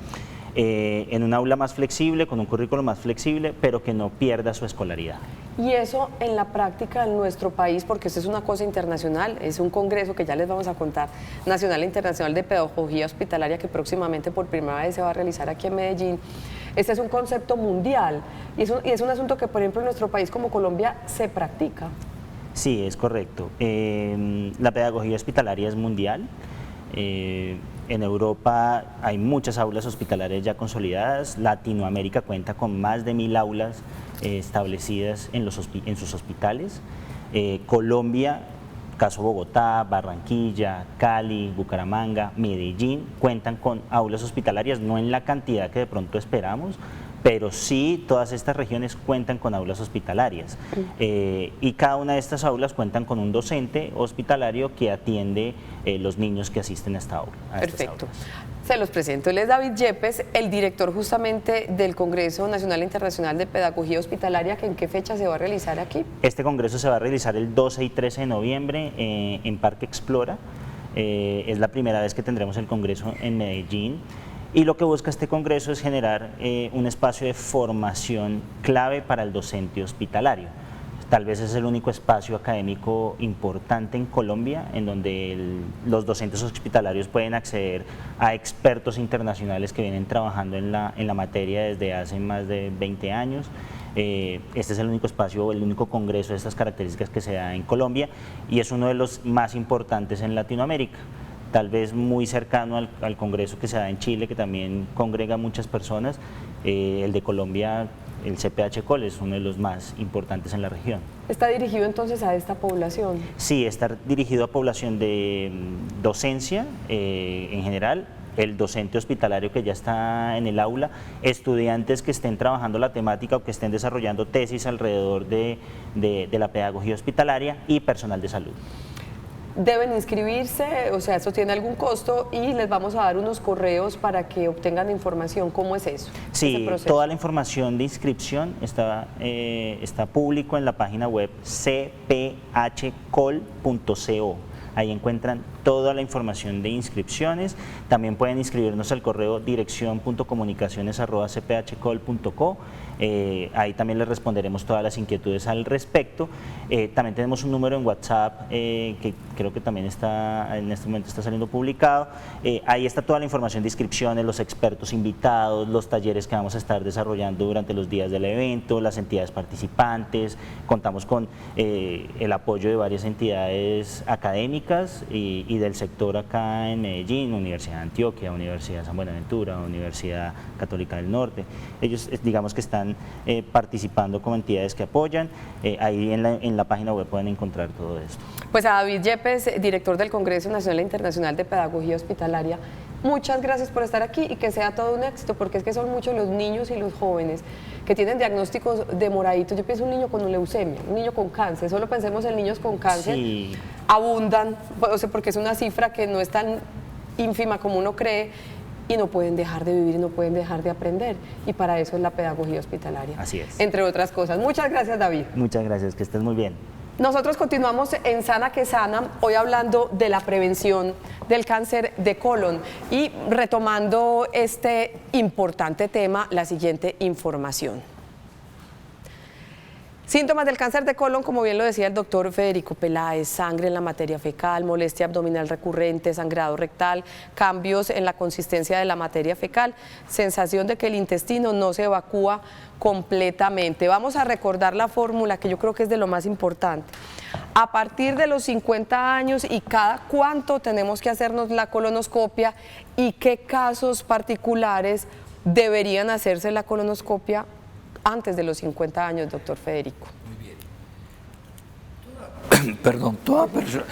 Speaker 4: en un aula más flexible, con un currículo más flexible, pero que no pierda su escolaridad.
Speaker 1: Y eso en la práctica en nuestro país, porque esto es una cosa internacional, es un congreso que ya les vamos a contar, nacional e internacional de pedagogía hospitalaria, que próximamente por primera vez se va a realizar aquí en Medellín. Este es un concepto mundial y es un asunto que, por ejemplo, en nuestro país como Colombia se practica.
Speaker 4: Sí, es correcto. La pedagogía hospitalaria es mundial. En Europa hay muchas aulas hospitalarias ya consolidadas. Latinoamérica cuenta con más de 1000 aulas establecidas en sus hospitales. Colombia, caso Bogotá, Barranquilla, Cali, Bucaramanga, Medellín, cuentan con aulas hospitalarias, no en la cantidad que de pronto esperamos, pero sí todas estas regiones cuentan con aulas hospitalarias y cada una de estas aulas cuentan con un docente hospitalario que atiende los niños que asisten a esta aula.
Speaker 1: Perfecto. Se los presento. Él es David Yepes, el director justamente del Congreso Nacional e Internacional de Pedagogía Hospitalaria, que ¿en qué fecha se va a realizar aquí?
Speaker 4: Este congreso se va a realizar el 12 y 13 de noviembre en Parque Explora. Es la primera vez que tendremos el congreso en Medellín. Y lo que busca este congreso es generar un espacio de formación clave para el docente hospitalario. Tal vez es el único espacio académico importante en Colombia en donde los docentes hospitalarios pueden acceder a expertos internacionales que vienen trabajando en la materia desde hace más de 20 años. Este es el único espacio, el único congreso de estas características que se da en Colombia y es uno de los más importantes en Latinoamérica. Tal vez muy cercano al congreso que se da en Chile, que también congrega muchas personas. El de Colombia, el CPH-COL, es uno de los más importantes en la región.
Speaker 1: ¿Está dirigido entonces a esta población?
Speaker 4: Sí, está dirigido a población de docencia en general, el docente hospitalario que ya está en el aula, estudiantes que estén trabajando la temática o que estén desarrollando tesis alrededor de la pedagogía hospitalaria y personal de salud.
Speaker 1: Deben inscribirse, o sea, ¿eso tiene algún costo? Y les vamos a dar unos correos para que obtengan información. ¿Cómo es eso?
Speaker 4: Sí, toda la información de inscripción está público en la página web cphcol.co. Ahí encuentran toda la información de inscripciones. También pueden inscribirnos al correo dirección.comunicaciones@cphcol.co. Ahí también les responderemos todas las inquietudes al respecto. También tenemos un número en WhatsApp que creo que también en este momento está saliendo publicado. Ahí está toda la información de inscripciones, los expertos invitados, los talleres que vamos a estar desarrollando durante los días del evento, las entidades participantes. Contamos con el apoyo de varias entidades académicas y del sector acá en Medellín, Universidad de Antioquia, Universidad de San Buenaventura, Universidad Católica del Norte. Ellos digamos que están participando como entidades que apoyan. Ahí en la página web pueden encontrar todo esto.
Speaker 1: Pues a David Yepes, director del Congreso Nacional e Internacional de Pedagogía Hospitalaria, muchas gracias por estar aquí y que sea todo un éxito, porque es que son muchos los niños y los jóvenes que tienen diagnósticos demoraditos. Yo pienso un niño con leucemia, un niño con cáncer, solo pensemos en niños con cáncer, sí, abundan, o sea, porque es una cifra que no es tan ínfima como uno cree, y no pueden dejar de vivir y no pueden dejar de aprender, y para eso es la pedagogía hospitalaria.
Speaker 4: Así es.
Speaker 1: Entre otras cosas. Muchas gracias, David.
Speaker 4: Muchas gracias, que estés muy bien.
Speaker 1: Nosotros continuamos en Sana que Sana, hoy hablando de la prevención del cáncer de colon y retomando este importante tema, la siguiente información. Síntomas del cáncer de colon, como bien lo decía el doctor Federico Peláez: sangre en la materia fecal, molestia abdominal recurrente, sangrado rectal, cambios en la consistencia de la materia fecal, sensación de que el intestino no se evacúa completamente. Vamos a recordar la fórmula, que yo creo que es de lo más importante. A partir de los 50 años y cada cuánto tenemos que hacernos la colonoscopia, y qué casos particulares deberían hacerse la colonoscopia antes de los 50 años, doctor Federico.
Speaker 2: Muy bien. Perdón, toda persona...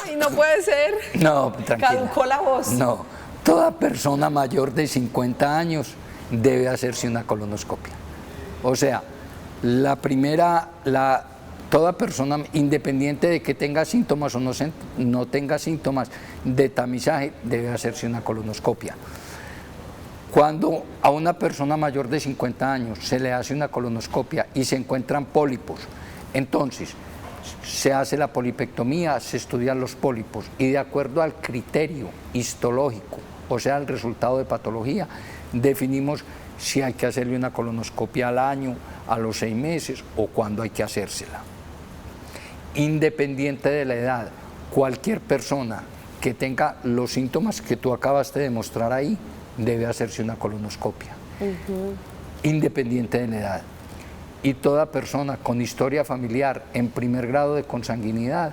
Speaker 1: Ay, no puede ser.
Speaker 2: No, tranquila.
Speaker 1: Caducó la voz.
Speaker 2: No, toda persona mayor de 50 años debe hacerse una colonoscopia. O sea, toda persona, independiente de que tenga síntomas o no tenga síntomas de tamizaje, debe hacerse una colonoscopia. Cuando a una persona mayor de 50 años se le hace una colonoscopia y se encuentran pólipos, entonces se hace la polipectomía, se estudian los pólipos y de acuerdo al criterio histológico, o sea, el resultado de patología, definimos si hay que hacerle una colonoscopia al año, a los 6 meses o cuándo hay que hacérsela. Independiente de la edad, cualquier persona que tenga los síntomas que tú acabaste de mostrar ahí, debe hacerse una colonoscopia, independiente de la edad. Y toda persona con historia familiar en primer grado de consanguinidad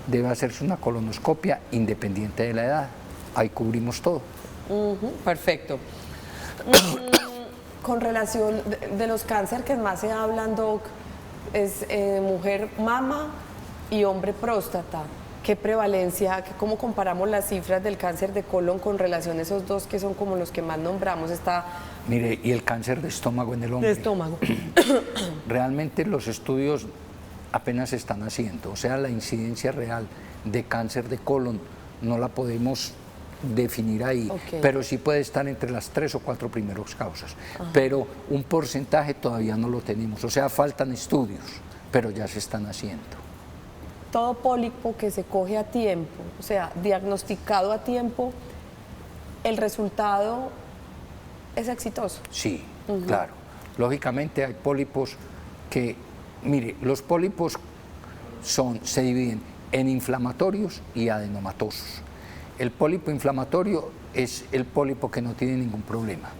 Speaker 2: debe hacerse una colonoscopia independiente de la edad. Ahí cubrimos todo.
Speaker 1: Perfecto. Con relación de los cánceres que más se hablan, Doc, es mujer mama y hombre próstata. ¿Qué prevalencia, cómo comparamos las cifras del cáncer de colon con relación a esos dos que son como los que más nombramos?
Speaker 2: Mire, y el cáncer de estómago en el hombre.
Speaker 1: De estómago.
Speaker 2: Realmente los estudios apenas se están haciendo, o sea, la incidencia real de cáncer de colon no la podemos definir ahí, pero sí puede estar entre las 3 o 4 primeras causas. Pero un porcentaje todavía no lo tenemos, o sea, faltan estudios, pero ya se están haciendo.
Speaker 1: Todo pólipo que se coge a tiempo, o sea, diagnosticado a tiempo, el resultado es exitoso.
Speaker 2: Sí, claro. Lógicamente hay pólipos que, mire, los pólipos se dividen en inflamatorios y adenomatosos. El pólipo inflamatorio es el pólipo que no tiene ningún problema.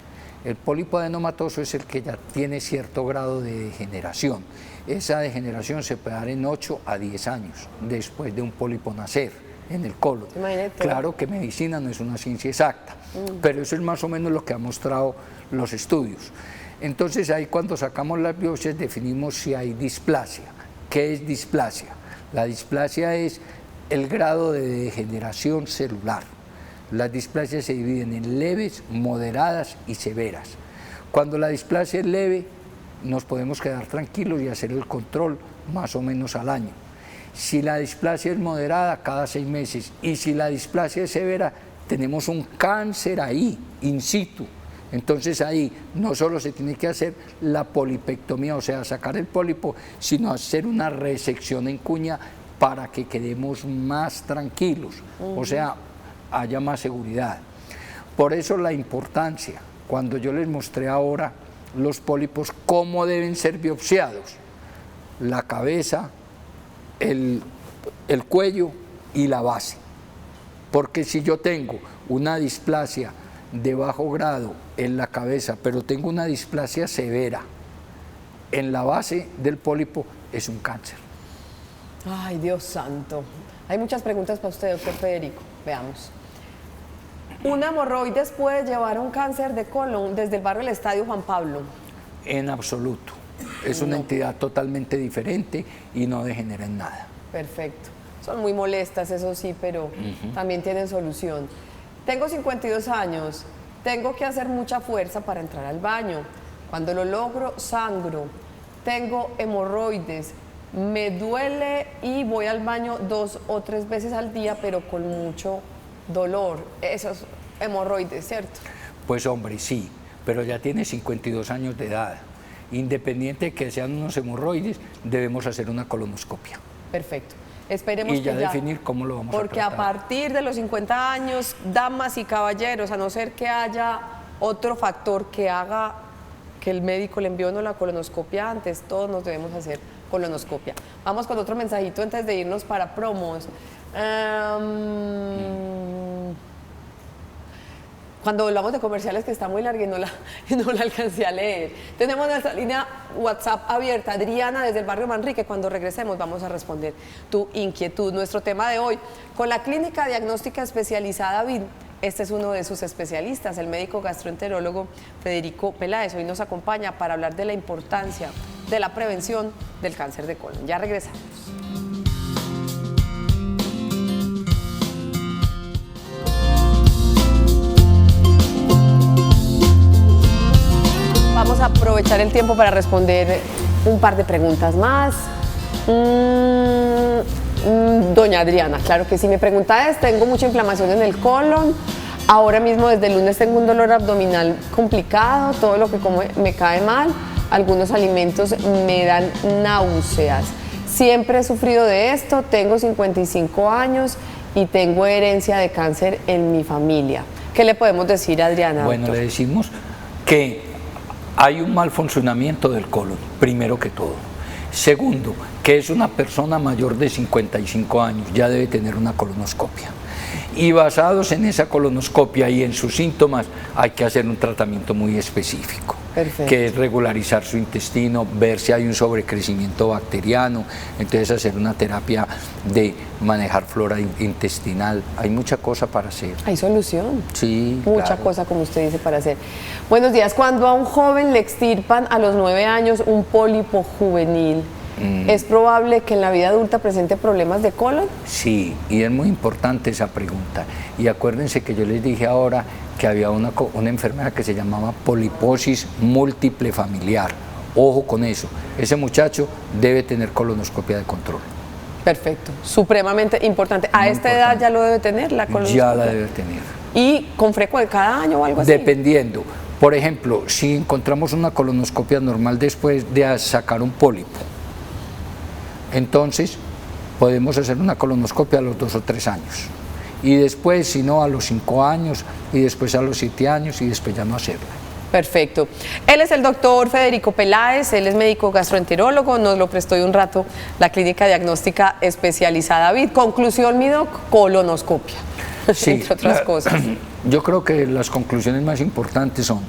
Speaker 2: El pólipo adenomatoso es el que ya tiene cierto grado de degeneración. Esa degeneración se puede dar en 8 a 10 años después de un pólipo nacer en el colon.
Speaker 1: Imagínate.
Speaker 2: Claro que medicina no es una ciencia exacta, pero eso es más o menos lo que han mostrado los estudios. Entonces ahí cuando sacamos las biopsias definimos si hay displasia. ¿Qué es displasia? La displasia es el grado de degeneración celular. Las displasias se dividen en leves, moderadas y severas. Cuando la displasia es leve, nos podemos quedar tranquilos y hacer el control más o menos al año. Si la displasia es moderada, cada 6 meses. Y si la displasia es severa, tenemos un cáncer ahí, in situ. Entonces ahí no solo se tiene que hacer la polipectomía, o sea, sacar el pólipo, sino hacer una resección en cuña para que quedemos más tranquilos, o sea, haya más seguridad. Por eso la importancia, cuando yo les mostré ahora los pólipos, cómo deben ser biopsiados, la cabeza, el cuello y la base. Porque si yo tengo una displasia de bajo grado en la cabeza, pero tengo una displasia severa en la base del pólipo, es un cáncer.
Speaker 1: Ay, Dios santo. Hay muchas preguntas para usted, doctor Federico. Veamos. ¿Una hemorroides puede llevar a un cáncer de colon desde el barrio del Estadio Juan Pablo?
Speaker 2: En absoluto. Es una entidad totalmente diferente y no degenera en nada.
Speaker 1: Perfecto. Son muy molestas, eso sí, pero también tienen solución. Tengo 52 años. Tengo que hacer mucha fuerza para entrar al baño. Cuando lo logro, sangro. Tengo hemorroides. Me duele y voy al baño 2 o 3 veces al día, pero con mucho dolor. Esos hemorroides, ¿cierto?
Speaker 2: Pues hombre, sí, pero ya tiene 52 años de edad. Independiente de que sean unos hemorroides, debemos hacer una colonoscopia.
Speaker 1: Perfecto. Esperemos
Speaker 2: y ya
Speaker 1: que
Speaker 2: definir cómo lo vamos a tratar.
Speaker 1: Porque a partir de los 50 años, damas y caballeros, a no ser que haya otro factor que haga que el médico le envíe uno la colonoscopia antes, todos nos debemos hacer colonoscopia. Vamos con otro mensajito antes de irnos para promos. Cuando hablamos de comerciales, que está muy larga y no la alcancé a leer. Tenemos nuestra línea WhatsApp abierta. Adriana, desde el barrio Manrique. Cuando regresemos vamos a responder tu inquietud. Nuestro tema de hoy, con la Clínica Diagnóstica Especializada VID. Este es uno de sus especialistas, el médico gastroenterólogo Federico Peláez. Hoy nos acompaña para hablar de la importancia de la prevención del cáncer de colon. Ya regresamos. Vamos a aprovechar el tiempo para responder un par de preguntas más. Doña Adriana, claro que sí, me pregunta tengo mucha inflamación en el colon, ahora mismo desde el lunes tengo un dolor abdominal complicado, todo lo que como me cae mal, algunos alimentos me dan náuseas. Siempre he sufrido de esto, tengo 55 años y tengo herencia de cáncer en mi familia. ¿Qué le podemos decir, Adriana?
Speaker 2: Bueno,
Speaker 1: doctor?
Speaker 2: le decimos que hay un mal funcionamiento del colon, primero que todo. Segundo, que es una persona mayor de 55 años, ya debe tener una colonoscopia. Y basados en esa colonoscopia y en sus síntomas, hay que hacer un tratamiento muy específico.
Speaker 1: Perfecto.
Speaker 2: Que es regularizar su intestino, ver si hay un sobrecrecimiento bacteriano, entonces hacer una terapia de manejar flora intestinal. Hay mucha cosa para hacer.
Speaker 1: Hay solución.
Speaker 2: Sí,
Speaker 1: Mucha
Speaker 2: claro.
Speaker 1: cosa, como usted dice, para hacer. Buenos días. Cuando a un joven le extirpan a los 9 años un pólipo juvenil, ¿es probable que en la vida adulta presente problemas de colon?
Speaker 2: Sí, y es muy importante esa pregunta. Y acuérdense que yo les dije ahora que había una enfermedad que se llamaba poliposis múltiple familiar. Ojo con eso, ese muchacho debe tener colonoscopia de control.
Speaker 1: Perfecto, supremamente importante. ¿A esta edad ya lo debe tener la colonoscopia?
Speaker 2: Ya la debe tener.
Speaker 1: ¿Y con frecuencia, cada año o algo así?
Speaker 2: Dependiendo. Por ejemplo, si encontramos una colonoscopia normal después de sacar un pólipo, entonces podemos hacer una colonoscopia a los 2 o 3 años. Y después, si no, a los 5 años, y después a los 7 años, y después ya no hacerla.
Speaker 1: Perfecto. Él es el doctor Federico Peláez, él es médico gastroenterólogo, nos lo prestó de un rato la Clínica Diagnóstica Especializada VID. Conclusión, mi doc, colonoscopia,
Speaker 2: Sí,
Speaker 1: entre otras cosas.
Speaker 2: Yo creo que las conclusiones más importantes son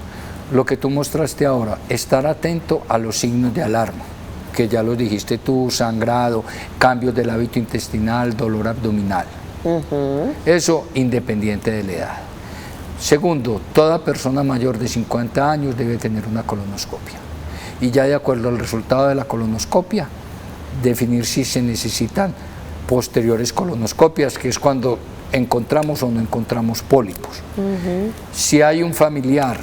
Speaker 2: lo que tú mostraste ahora, estar atento a los signos de alarma, que ya los dijiste tú, sangrado, cambios del hábito intestinal, dolor abdominal. Eso independiente de la edad. Segundo, toda persona mayor de 50 años debe tener una colonoscopia. Y ya de acuerdo al resultado de la colonoscopia, definir si se necesitan posteriores colonoscopias, que es cuando encontramos o no encontramos pólipos. Si hay un familiar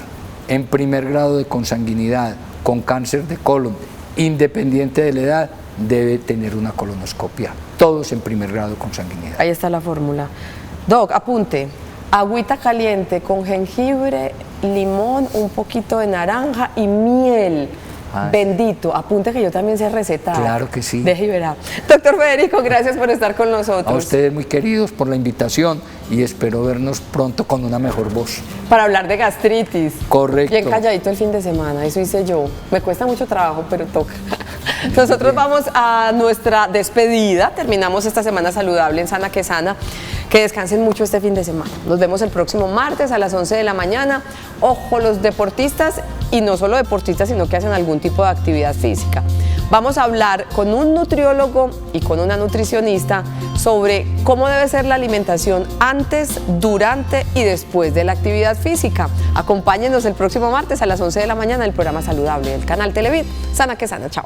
Speaker 2: en primer grado de consanguinidad con cáncer de colon, independiente de la edad, debe tener una colonoscopia. Todos en primer grado de consanguinidad.
Speaker 1: Ahí está la fórmula. Doc, apunte. Agüita caliente con jengibre, limón, un poquito de naranja y miel. Bendito, apunte que yo también sé recetar.
Speaker 2: Claro que sí.
Speaker 1: Deje y verá. Doctor Federico, gracias por estar con nosotros.
Speaker 2: A ustedes muy queridos por la invitación y espero vernos pronto con una mejor voz.
Speaker 1: Para hablar de gastritis.
Speaker 2: Correcto.
Speaker 1: Bien calladito el fin de semana, eso hice yo. Me cuesta mucho trabajo, pero toca. Nosotros vamos a nuestra despedida. Terminamos esta semana saludable en Sana que Sana. Que descansen mucho este fin de semana. Nos vemos el próximo martes a las 11 de la mañana. Ojo, los deportistas, y no solo deportistas, sino que hacen algún tipo de actividad física. Vamos a hablar con un nutriólogo y con una nutricionista sobre cómo debe ser la alimentación antes, durante y después de la actividad física. Acompáñenos el próximo martes a las 11 de la mañana en el programa saludable del canal Televid. Sana que Sana, chao.